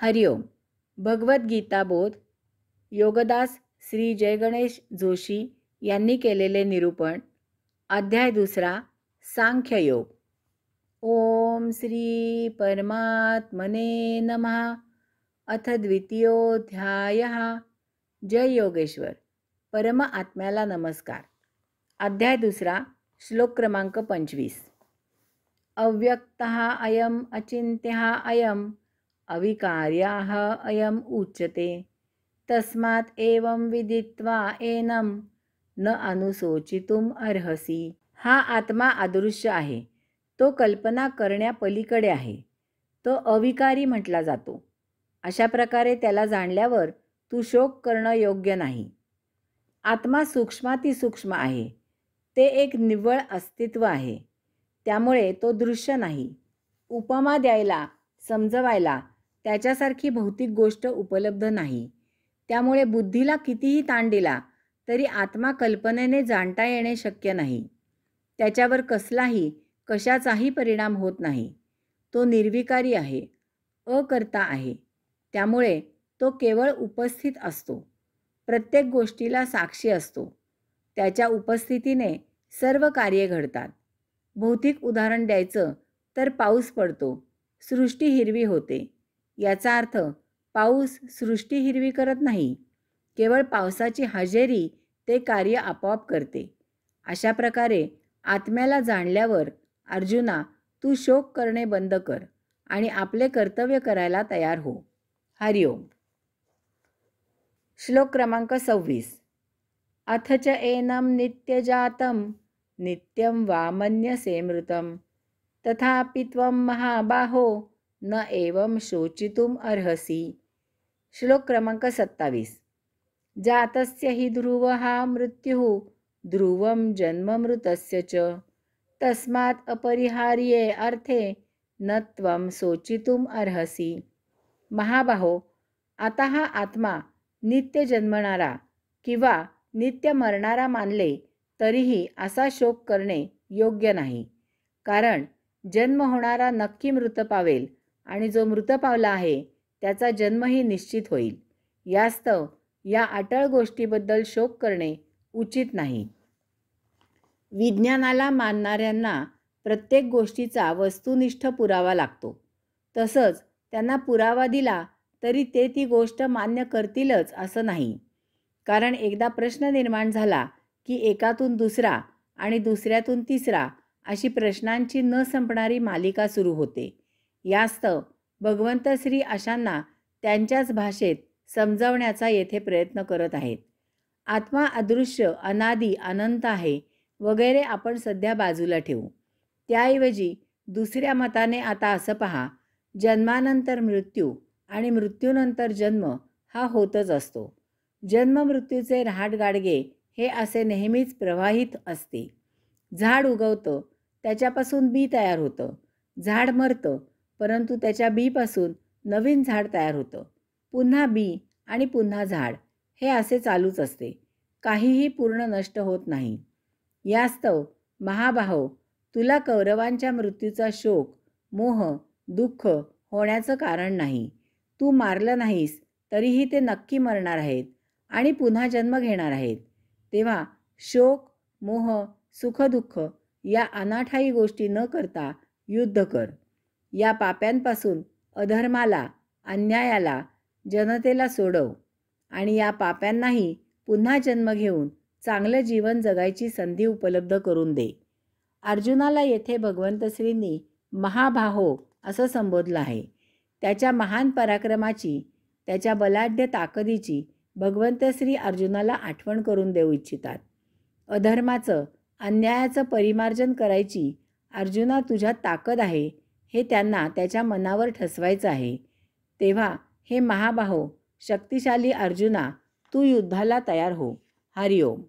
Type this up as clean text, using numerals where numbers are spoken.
हरिओम. भगवद्गीता बोध योगदास श्री जयगणेश जोशी यांनी केलेले निरूपण. अध्याय 2. सांख्ययोग. ओम श्री परमात्मने नमः. अथ द्वितीयोऽध्यायः. जय योगेश्वर. परम आत्म्याला नमस्कार. अध्याय 2. श्लोक क्रमांक 25. अव्यक्तः अयम् अचिन्त्यः अयम् अविकार्याः अयम् उच्यते तस्मात् एवं विदित्वा एनं न अनुशोचितुम अर्हसि. हा आत्मा अदृश्य आहे, तो कल्पना करण्यापलीकडे आहे, तो अविकारी म्हटला जातो. अशा प्रकारे त्याला जाणल्यावर तू शोक करणं योग्य नाही. आत्मा सूक्ष्मातिसूक्ष्म आहे, ते एक निव्वळ अस्तित्व आहे, त्यामुळे तो दृश्य नाही. उपमा द्यायला, समजवायला त्याच्यासारखी भौतिक गोष्ट उपलब्ध नाही. त्यामुळे बुद्धीला कितीही ताण दिला तरी आत्मा कल्पनेने जाणता येणे शक्य नाही. त्याच्यावर कसलाही कशाचाही परिणाम होत नाही. तो निर्विकारी आहे, अकर्ता आहे. त्यामुळे तो केवळ उपस्थित असतो, प्रत्येक गोष्टीला साक्षी असतो. त्याच्या उपस्थितीने सर्व कार्ये घडतात. भौतिक उदाहरण द्यायचं तर पाऊस पडतो, सृष्टी हिरवी होते. याचा अर्थ पाऊस सृष्टी हिरवी करत नाही, केवळ पावसाची हजेरी ते कार्य आपोआप करते. अशा प्रकारे आत्म्याला जाणल्यावर अर्जुना, तू शोक करणे बंद कर आणि आपले कर्तव्य करायला तयार हो. हरिओम. श्लोक क्रमांक 26. अथ च एनं नित्यजातं नित्यं वा मन्यसे मृतं तथापि त्वं महाबाहो न एवं शोचितुम अर्हसि. श्लोक क्रमांक 27. जातस्य हि ध्रुवः मृत्युः ध्रुवं जन्ममृतस्य च तस्मात् अपरिहार्ये अर्थे न त्वं शोचितुम अर्हसि. महाबाहो, आता हा आत्मा नित्य जन्मणारा किंवा नित्य मरणारा मानले तरीही असा शोक करणे योग्य नाही. कारण जन्म होणारा नक्की मृत पावेल आणि जो मृत पावला आहे त्याचा जन्मही निश्चित होईल. यास्तव या अटळ गोष्टीबद्दल शोक करणे उचित नाही. विज्ञानाला मानणाऱ्यांना प्रत्येक गोष्टीचा वस्तुनिष्ठ पुरावा लागतो. तसंच त्यांना पुरावा दिला तरी ते ती गोष्ट मान्य करतीलच असं नाही. कारण एकदा प्रश्न निर्माण झाला की एकातून दुसरा आणि दुसऱ्यातून तिसरा अशी प्रश्नांची न संपणारी मालिका सुरू होते. यास्तव भगवंत श्री अशांना त्यांच्याच भाषेत समजावण्याचा येथे प्रयत्न करत आहेत. आत्मा अदृश्य, अनादी, अनंत आहे वगैरे आपण सध्या बाजूला ठेवू. त्याऐवजी दुसऱ्या मताने आता असं पहा, जन्मानंतर मृत्यू आणि मृत्यूनंतर जन्म हा होतच असतो. जन्म मृत्यूचे रहाटगाडगे हे असे नेहमीच प्रवाहित असते. झाड उगवतं, त्याच्यापासून बी तयार होतं. झाड मरतं, परंतु त्याच्या बीपासून नवीन झाड तयार होतं. पुन्हा बी आणि पुन्हा झाड, हे असे चालूच असते. काहीही पूर्ण नष्ट होत नाही. यास्तव महाबाहो, तुला कौरवांच्या मृत्यूचा शोक, मोह, दुःख होण्याचं कारण नाही. तू मारलं नाहीस तरीही ते नक्की मरणार आहेत आणि पुन्हा जन्म घेणार आहेत. तेव्हा शोक, मोह, सुखदुःख या अनाठायी गोष्टी न करता युद्ध कर. या पाप्यांपासून अधर्माला, अन्यायाला, जनतेला सोडव आणि या पाप्यांनाही पुन्हा जन्म घेऊन चांगलं जीवन जगायची संधी उपलब्ध करून दे. अर्जुनाला येथे भगवंत श्रींनी महाबाहो असं संबोधलं आहे. त्याच्या महान पराक्रमाची, त्याच्या बलाढ्य ताकदीची भगवंत श्री अर्जुनाला आठवण करून देऊ इच्छितात. अधर्माचं, अन्यायाचं परिमार्जन करायची अर्जुना तुझ्यात ताकद आहे हे त्यांना त्याच्या मनावर ठसवायचं आहे. तेव्हा हे महाबाहो, शक्तिशाली अर्जुना, तू युद्धाला तयार हो. हरिओम.